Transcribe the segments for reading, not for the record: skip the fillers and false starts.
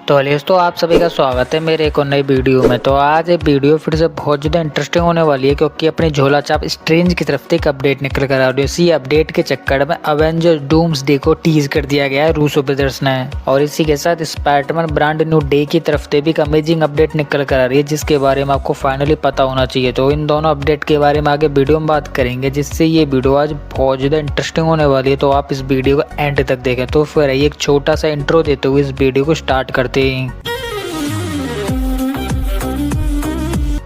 तो अलीस तो आप सभी का स्वागत है मेरे एक और नई वीडियो में। तो आज ये वीडियो फिर से बहुत ज़्यादा इंटरेस्टिंग होने वाली है क्योंकि अपनी झोला छाप स्ट्रेंज की तरफ से एक अपडेट निकल कर आ रही है। इसी अपडेट के चक्कर में अवेंजर डूम्सडे को टीज कर दिया गया है रूसो ब्रदर्स ने, और इसी के साथ स्पाइडरमैन ब्रांड न्यू डे की तरफ से भी एक अमेजिंग अपडेट निकल कर आ रही है जिसके बारे में आपको फाइनली पता होना चाहिए। तो इन दोनों अपडेट के बारे में आगे वीडियो में बात करेंगे, जिससे ये वीडियो आज बहुत ज़्यादा इंटरेस्टिंग होने वाली है। तो आप इस वीडियो को एंड तक देखें। तो फिर एक छोटा सा इंट्रो देते हुए इस वीडियो को स्टार्ट करते हैं।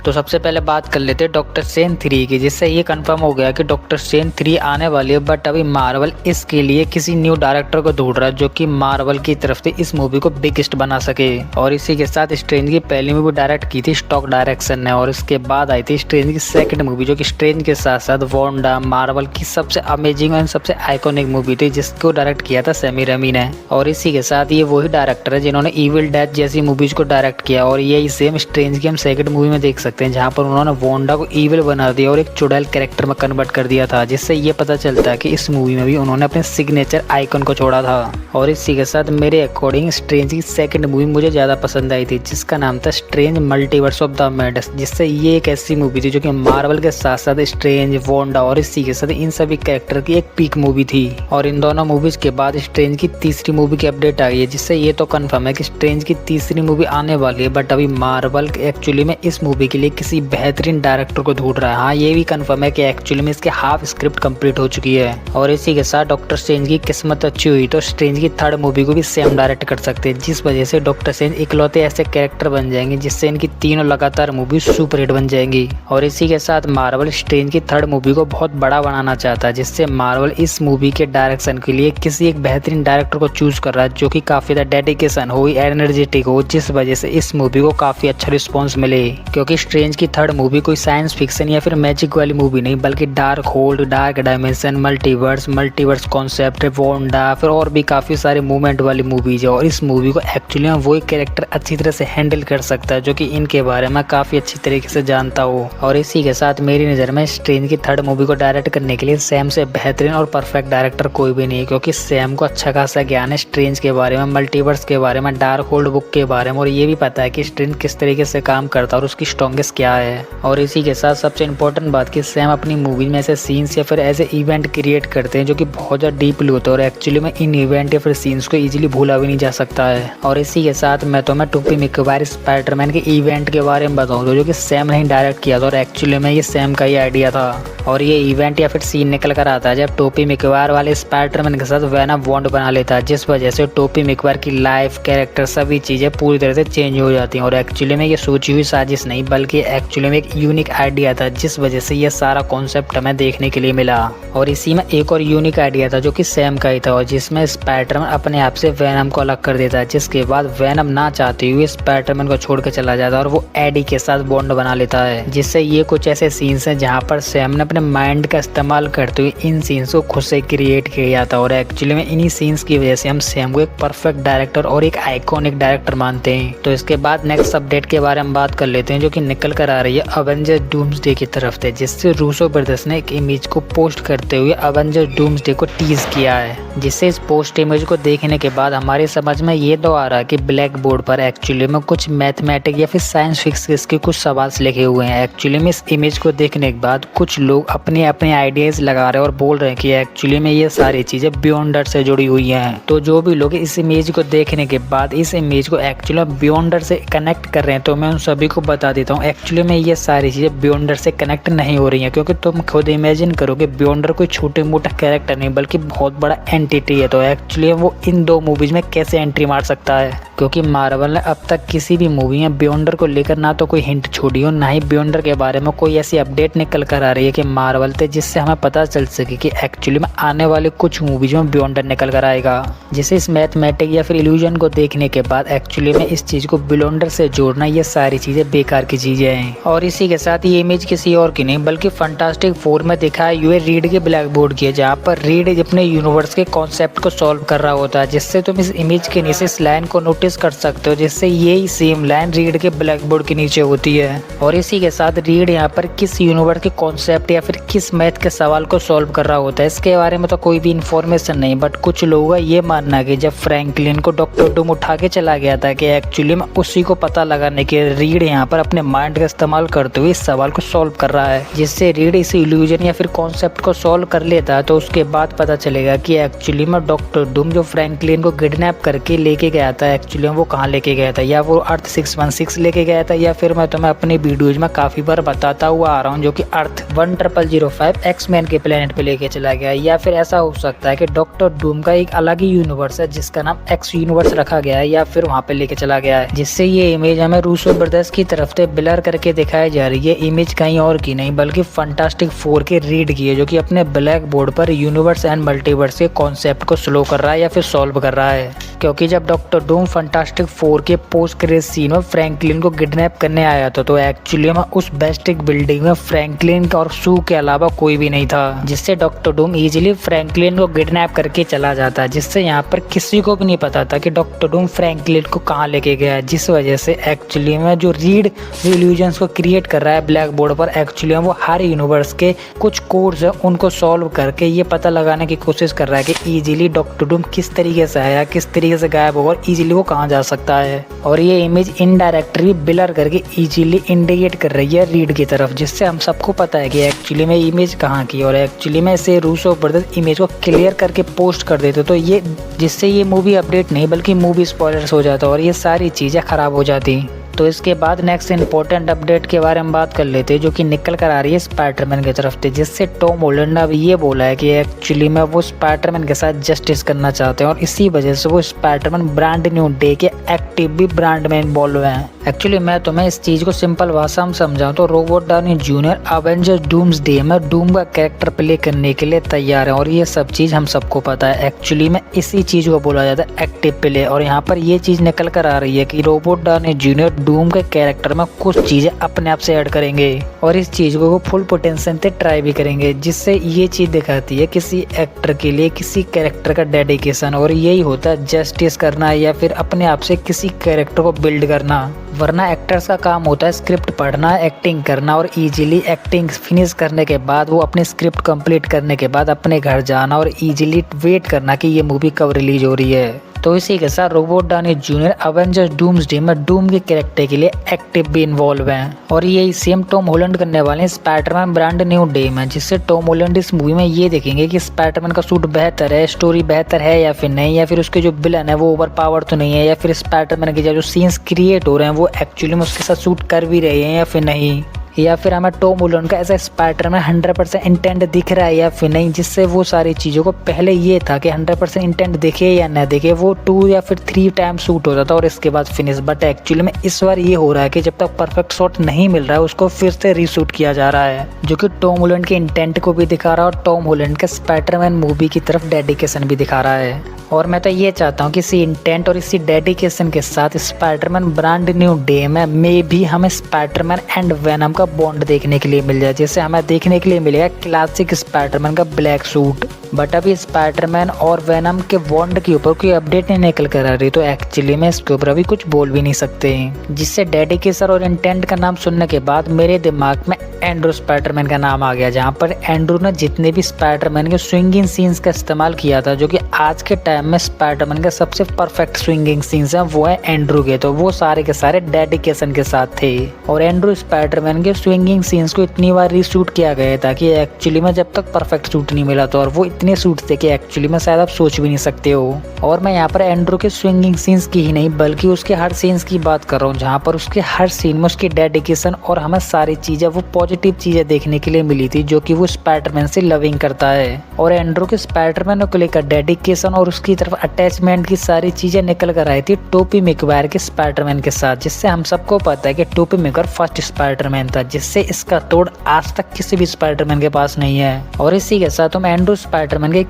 तो सबसे पहले बात कर लेते हैं डॉक्टर स्ट्रेंज 3 की, जिससे ये कंफर्म हो गया कि डॉक्टर स्ट्रेंज 3 आने वाली है। बट अभी मार्वल इसके लिए किसी न्यू डायरेक्टर को ढूंढ रहा है जो कि मार्वल की तरफ से इस मूवी को बिगेस्ट बना सके। और इसी के साथ स्ट्रेंज की पहली मूवी डायरेक्ट की थी स्टॉक डायरेक्शन ने, और इसके बाद आई थी स्ट्रेंज की सेकंड मूवी जो कि स्ट्रेंज के साथ साथ वांडा मार्वल की सबसे अमेजिंग और सबसे आइकॉनिक मूवी थी जिसको डायरेक्ट किया था सैमी रेमी ने। और इसी के साथ ये वही डायरेक्टर है जिन्होंने इविल डेथ जैसी मूवीज को डायरेक्ट किया, और यही सेम स्ट्रेंज की हम सेकंड मूवी में देख सकते हैं जहां पर उन्होंने वांडा को इविल बना दिया और एक चुड़ैल कैरेक्टर में कन्वर्ट कर दिया था, जिससे ये पता चलता है कि इस मूवी में भी उन्होंने अपने सिग्नेचर आइकन को छोड़ा था। और इसी के साथ मेरे अकॉर्डिंग स्ट्रेंज की सेकंड मूवी मुझे ज़्यादा पसंद आई थी जिसका नाम था strange multiverse of the madness, जिससे ये एक ऐसी मूवी थी जो कि मार्वल के साथ साथ स्ट्रेंज वांडा और इसी के साथ इन सभी कैरेक्टर की एक पीक मूवी थी। और इन दोनों मूवीज के बाद स्ट्रेंज की तीसरी मूवी की अपडेट आ गई है, जिससे ये तो कन्फर्म है कि स्ट्रेंज की तीसरी मूवी आने वाली है। बट अभी मार्वल एक्चुअली में इस मूवी के लिए किसी बेहतरीन डायरेक्टर को ढूंढ रहा है। हाँ, ये भी कंफर्म है कि एक्चुअली में इसके हाफ स्क्रिप्ट कंप्लीट हो चुकी है। और इसी के साथ डॉक्टर स्ट्रेंज की किस्मत अच्छी हुई तो स्ट्रेंज की थर्ड मूवी को भी सेम डायरेक्ट कर सकते हैं, जिस वजह से डॉक्टर स्ट्रेंज इकलौते ऐसे कैरेक्टर बन जाएंगे जिससे इनकी तीनों लगातार मूवी सुपर हिट बन जाएंगी। और इसी के साथ मार्वल स्ट्रेंज की थर्ड मूवी को बहुत बड़ा बनाना चाहता है, जिससे मार्वल इस मूवी के डायरेक्शन के लिए किसी एक बेहतरीन डायरेक्टर को चूज कर रहा है जो कि काफी ज्यादा डेडिकेशन हो, एनर्जेटिक हो, जिस वजह से इस मूवी को काफी अच्छा रिस्पॉन्स मिले। क्योंकि स्ट्रेंज की थर्ड मूवी कोई साइंस फिक्शन या फिर मैजिक वाली मूवी नहीं, बल्कि dark hold, dark dimension, multiverse concept, Wanda, फिर और भी काफी सारे मूवमेंट वाली मूवीज है। और इस मूवी को एक्चुअली में वही कैरेक्टर अच्छी तरह से हैंडल कर सकता है जो कि इनके बारे में काफी अच्छी तरीके से जानता हो। और इसी के साथ मेरी नज़र में स्ट्रेंज की थर्ड मूवी को डायरेक्ट करने के लिए सैम से बेहतरीन और परफेक्ट डायरेक्टर कोई भी नहीं है, क्योंकि सैम को अच्छा खासा ज्ञान है स्ट्रेंज के बारे में, मल्टीवर्स के बारे में, डार्क होल्ड बुक के बारे में, और ये भी पता है कि स्ट्रेंज किस तरीके से काम करता है और उसकी स्ट्रॉन्गेस्ट क्या है। और इसी के साथ सबसे इम्पोर्टेंट बात कि सैम अपनी मूवी में ऐसे सीन्स या फिर ऐसे इवेंट क्रिएट करते हैं जो कि बहुत ज़्यादा डीपली होते हैं, और एक्चुअली में इन इवेंट या फिर सीन्स को इजीली भूला भी नहीं जा सकता है। और इसी के साथ मैं टोबी मैगवायर स्पाइडरमैन के इवेंट के बारे में बताऊँ तो जो कि सैम ने डायरेक्ट किया था, और एक्चुअली में ये सैम का ही आइडिया था। और ये इवेंट या फिर सीन निकल कर आता है जब टोबी मैगवायर वाले स्पाइडरमैन के साथ वेनम बॉन्ड बना लेता है, जिस वजह से टोबी मैगवायर की लाइफ, कैरेक्टर, सभी चीज़ें पूरी तरह से चेंज हो जाती हैं। और एक्चुअली में ये सोची हुई साजिश नहीं बल्कि एक्चुअली में एक यूनिक आइडिया था, जिस वजह से ये सारा कॉन्सेप्ट हमें देखने के लिए मिला। और इसी में एक और यूनिक आइडिया था जो कि सैम का ही था, और जिसमें स्पाइडरमैन अपने आप से वेनम को अलग कर देता है, जिसके बाद वेनम ना चाहते हुए स्पाइडरमैन को छोड़ के चला जाता है और वो एडी के साथ बॉन्ड बना लेता है। जिससे ये कुछ ऐसे सीन्स हैं जहाँ पर सैम ने अपने माइंड का इस्तेमाल करते हुए इन सीन्स को खुद से क्रिएट किया था। और एक्चुअली में इन्हीं सीन्स की वजह से हम सैम को एक परफेक्ट डायरेक्टर और एक आइकॉनिक डायरेक्टर मानते हैं। तो इसके बाद नेक्स्ट अपडेट के बारे में बात कर लेते हैं जो कि निकल कर आ रही है अवेंजर डूम्सडे की तरफ से, जिससे रूसो ब्रदर्स ने एक इमेज को पोस्ट करते हुए अवेंजर डूम्सडे को टीज किया है। जिससे इस पोस्ट इमेज को देखने के बाद हमारी समझ में ये तो आ रहा है कि ब्लैक बोर्ड पर एक्चुअली में कुछ मैथमेटिक या फिर साइंस फिक्स के कुछ सवाल लिखे हुए हैं। एक्चुअली में इस इमेज को देखने के बाद कुछ लोग अपने अपने आइडियाज लगा रहे हैं और बोल रहे हैं कि एक्चुअली में ये सारी चीजें बियॉन्डर से जुड़ी हुई हैं। तो जो भी लोग इस इमेज को देखने के बाद इस इमेज को एक्चुअली बियॉन्डर से कनेक्ट कर रहे हैं, तो मैं उन सभी को बता देता हूँ एक्चुअली में ये सारी चीजें बियॉन्डर से कनेक्ट नहीं हो रही हैं, क्योंकि तुम खुद इमेजिन करो कि बियॉन्डर कोई छोटे मोटा कैरेक्टर नहीं बल्कि बहुत बड़ा एंटिटी है। तो एक्चुअली वो इन दो मूवीज में कैसे एंट्री मार सकता है, क्योंकि मार्वल ने अब तक किसी भी मूवी में बियॉन्डर को लेकर ना तो कोई हिंट छोड़ी हो, ना ही बियॉन्डर के बारे में कोई ऐसी अपडेट निकल कर आ रही है कि मार्वल थे जिससे हमें पता चल सके कि एक्चुअली में आने वाले कुछ मूवीज में बियॉन्डर निकल कर आएगा। जिसे इस मैथमेटिक या फिर इल्यूजन को देखने के बाद एक्चुअली में इस चीज को बियॉन्डर से जोड़ना ये सारी चीजें बेकार की चीज चीजें हैं। और इसी के साथ ये इमेज किसी और की नहीं बल्कि फंटास्टिक फोर में दिखाया हुए रीड के ब्लैक बोर्ड की है, जहाँ पर रीड अपने यूनिवर्स के कॉन्सेप्ट को सॉल्व कर रहा होता है, जिससे तुम इस इमेज के नीचे इस लाइन को नोटिस कर सकते हो, जिससे यही सेम लाइन रीड के ब्लैक बोर्ड के नीचे होती है। और इसी के साथ रीड यहाँ पर किस यूनिवर्स के कॉन्सेप्ट या फिर किस मैथ के सवाल को सॉल्व कर रहा होता है इसके बारे में तो कोई भी इंफॉर्मेशन नहीं, बट कुछ लोगों का ये मानना है कि जब फ्रैंकलिन को डॉक्टर डूम उठा के चला गया था कि एक्चुअली में उसी को पता लगाने के रीड यहाँ पर अपने माइंड का इस्तेमाल करते हुए इस सवाल को सॉल्व कर रहा है, जिससे रीड इस इल्यूजन या फिर कॉन्सेप्ट को सॉल्व कर लेता है। तो उसके बाद पता चलेगा कि एक्चुअली में डॉक्टर डूम जो फ्रैंकलिन को किडनैप करके लेके गया था, एक्चुअली वो कहाँ लेके गया था, या वो अर्थ 616 लेके गया था, या फिर मैं तुम्हें अपनी वीडियोज में काफी बार बताता हुआ आ रहा हूँ जो कि अर्थ 1005 एक्समैन के प्लेनेट पे लेके चला गया, या फिर ऐसा हो सकता है कि डॉक्टर डूम का एक अलग ही यूनिवर्स है जिसका नाम एक्स यूनिवर्स रखा गया है, या फिर वहाँ पे लेके चला गया है, जिससे ये इमेज हमें रूसो ब्रदर्स की तरफ से ब्लर करके दिखाई जा रही है। इमेज कहीं और की नहीं बल्कि फंटास्टिक फोर के रीड की है, जो कि अपने ब्लैक बोर्ड पर यूनिवर्स एंड मल्टीवर्स के कॉन्सेप्ट को स्लो कर रहा है या फिर सॉल्व कर रहा है। क्योंकि जब डॉक्टर डूम फंटास्टिक फोर के पोस्ट क्रेडिट सीन में फ्रैंकलिन को किडनैप करने आया था, तो एक्चुअली में उस बेस्टिक बिल्डिंग में फ्रैंकलिन और सू के अलावा कोई भी नहीं था, जिससे डॉक्टर डूम इजीली फ्रैंकलिन को किडनैप करके चला जाता है, जिससे यहाँ पर किसी को भी नहीं पता था कि डॉक्टर डूम फ्रैंकलिन को कहाँ लेके गया है, जिस वजह से एक्चुअली में जो रीड इल्यूजन्स को क्रिएट कर रहा है ब्लैक बोर्ड पर, एक्चुअली में वो हर यूनिवर्स के कुछ कोड्स है उनको सॉल्व करके ये पता लगाने की कोशिश कर रहा है कि इजीली डॉक्टर डूम किस तरीके से आया, किस तरीके से गायब होगा और इजीली वो कहाँ जा सकता है। और ये इमेज इनडायरेक्टली ब्लर करके इजीली इंडिकेट कर रही है रीड की तरफ, जिससे हम सबको पता है कि एक्चुअली में इमेज कहाँ की, और एक्चुअली में इसे रूसो ब्रदर्स इमेज को क्लियर करके पोस्ट कर देते तो ये जिससे ये मूवी अपडेट नहीं बल्कि मूवी स्पॉयलर्स हो जाता और ये सारी चीज़ें खराब हो जाती। तो इसके बाद नेक्स्ट इंपॉर्टेंट अपडेट के बारे में बात कर लेते हैं, जो कि निकल कर आ रही है स्पाइडरमैन की तरफ से, जिससे टॉम हॉलैंड ने अब ये बोला है कि एक्चुअली में वो स्पाइडरमैन के साथ जस्टिस करना चाहते हैं, और इसी वजह से वो स्पाइडरमैन ब्रांड न्यू डे के एक्टिव भी ब्रांड में इन्वॉल्व हैं। एक्चुअली मैं तुम्हें इस चीज़ को सिंपल भाषा में समझाऊं तो Robert Downey junior Avengers doomsday में डूम का कैरेक्टर प्ले करने के लिए तैयार है, और ये सब चीज़ हम सबको पता है। एक्चुअली में इसी चीज़ को बोला जाता है एक्टिव प्ले, और यहाँ पर ये चीज़ निकल कर आ रही है कि रॉबर्ट डाउनी जूनियर डूम के कैरेक्टर में कुछ चीजें अपने आप से ऐड करेंगे और इस चीज को वो फुल पोटेंशियल से ट्राई भी करेंगे, जिससे ये चीज दिखाती है किसी एक्टर के लिए किसी कैरेक्टर का डेडिकेशन, और यही होता है जस्टिस करना या फिर अपने आप से किसी कैरेक्टर को बिल्ड करना। वरना एक्टर्स का काम होता है स्क्रिप्ट पढ़ना, एक्टिंग करना, और इजीली एक्टिंग फिनिश करने के बाद वो अपनी स्क्रिप्ट कंप्लीट करने के बाद अपने घर जाना और इजीली वेट करना कि ये मूवी कब रिलीज हो रही है। तो इसी के साथ Robert Downey junior Avengers doomsday में डूम के कैरेक्टर के लिए एक्टिव भी इन्वॉल्व हैं, और यही सेम टॉम हॉलैंड करने वाले हैं स्पाइडरमैन ब्रांड न्यू डे में, जिससे टॉम हॉलैंड इस मूवी में ये देखेंगे कि स्पाइडरमैन का सूट बेहतर है, स्टोरी बेहतर है या फिर नहीं, या फिर उसके जो विलन है वो ओवर पावर तो नहीं है, या फिर स्पाइडरमैन के जो सीन्स क्रिएट हो रहे हैं वो एक्चुअली में उसके साथ सूट कर भी रहे हैं या फिर नहीं, या फिर हमें टॉम हॉलैंड का ऐसा स्पाइडरमैन 100% इंटेंट दिख रहा है या फिर नहीं, जिससे वो सारी चीज़ों को पहले ये था कि 100% इंटेंट दिखे या न दिखे वो 2 या फिर 3 टाइम शूट होता था और इसके बाद फिनिश। बट एक्चुअली में इस बार ये हो रहा है कि जब तक परफेक्ट शॉट नहीं मिल रहा है उसको फिर से रीशूट किया जा रहा है, जो कि टॉम हॉलैंड के इंटेंट को भी दिखा रहा है और टॉम हॉलैंड के स्पाइडरमैन मूवी की तरफ डेडिकेशन भी दिखा रहा है। और मैं तो ये चाहता हूँ कि इसी इंटेंट और इसी डेडिकेशन के साथ स्पाइडरमैन ब्रांड न्यू डे में भी हमें स्पाइडरमैन एंड वेनम का बॉन्ड देखने के लिए मिल जाए, जिससे हमें देखने के लिए मिलेगा क्लासिक स्पाइडरमैन का ब्लैक सूट। बट अभी स्पाइडरमैन और वेनम के बॉन्ड के ऊपर कोई अपडेट नहीं निकल कर आ रही, तो एक्चुअली में इसके ऊपर अभी कुछ बोल भी नहीं सकते, जिससे डेडिकेशन और इंटेंट का नाम सुनने के बाद मेरे दिमाग में एंड्रू स्पाइडरमैन का नाम आ गया, जहाँ पर एंड्रू ने जितने भी स्पाइडरमैन के स्विंगिंग सीन्स का इस्तेमाल किया था, जो कि आज के टाइम में स्पाइडरमैन के सबसे परफेक्ट स्विंगिंग सीन्स हैं वो है एंड्रू के, तो वो सारे के सारे डेडिकेशन के साथ थे। और एंड्रू स्पाइडरमैन के स्विंगिंग सीन्स को इतनी बार रीशूट किया गया था कि एक्चुअली में जब तक परफेक्ट शूट नहीं मिला था, और वो इतने शूट थे कि एक्चुअली में शायद आप सोच भी नहीं सकते हो। और मैं यहाँ पर एंड्रू के स्विंगिंग सीन्स की ही नहीं बल्कि उसके हर सीन्स की बात कर रहा हूँ, जहाँ पर उसके हर सीन में उसकी डेडिकेशन और हमें सारी चीजें वो पॉजिटिव चीजें देखने के लिए मिली थी, जो कि वो स्पाइडरमैन से लविंग करता है। और एंड्रू के स्पाइडरमैन को लेकर डेडिकेशन और उसकी तरफ अटैचमेंट की सारी चीजें निकल कर आई थी टोबी मैगवायर के स्पाइडरमैन के साथ, जिससे हम सबको पता है कि टोबी मैगवायर फर्स्ट स्पाइडरमैन था, जिससे इसका तोड़ आज तक किसी भी स्पाइडरमैन के पास नहीं है। और इसी के साथ हम एंड्रू स्पाइडरमैन के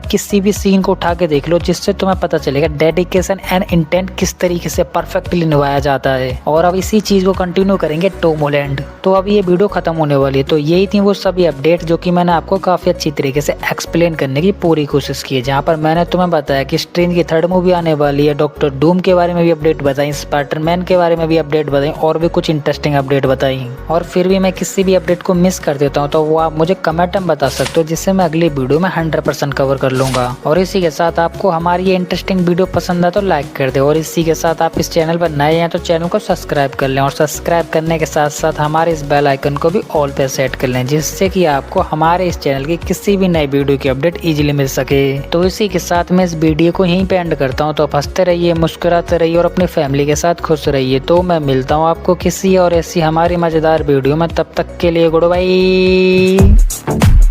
किसी भी सीन को उठा के देख लो, जिससे तुम्हें पता चलेगा डेडिकेशन एंड इंटेंट किस तरीके से परफेक्टली निभाया जाता है। और अब इसी चीज को कंटिन्यू करेंगे टॉम हॉलैंड। तो अब ये वीडियो खत्म होने वाली है, तो यही थी वो सभी अपडेट जो कि मैंने आपको काफी अच्छी तरीके से एक्सप्लेन करने की पूरी कोशिश की है। जहाँ पर मैंने तुम्हें बताया कि स्ट्रेंज की 3rd मूवी आने वाली है, डॉक्टर डूम के बारे में भी अपडेट बताई, स्पाइडरमैन के बारे में भी अपडेट बताई और भी कुछ इंटरेस्टिंग अपडेट बताई। और फिर भी मैं किसी भी अपडेट को मिस कर देता हूँ तो वो आप मुझे कमेंट में बता सकते हो, जिससे मैं अगली वीडियो में 100% कवर कर लूंगा। और इसी के साथ आपको हमारी ये इंटरेस्टिंग वीडियो पसंद है तो लाइक कर दे, और इसी के साथ आप इस चैनल पर नए हैं तो चैनल को सब्सक्राइब कर लें, और सब्सक्राइब करने के साथ साथ हमारे इस बेल आइकन को भी ऑल पे सेट कर लें, जिससे कि आपको हमारे इस चैनल की किसी भी नई वीडियो की अपडेट इजीली मिल सके। तो इसी के साथ मैं इस वीडियो को यहीं पे एंड करता हूँ। तो आप हंसते रहिए, मुस्कुराते रहिए और अपनी फैमिली के साथ खुश रहिए। तो मैं मिलता हूँ आपको किसी और ऐसी हमारी मजेदार वीडियो में, तब तक के लिए गुड बाय।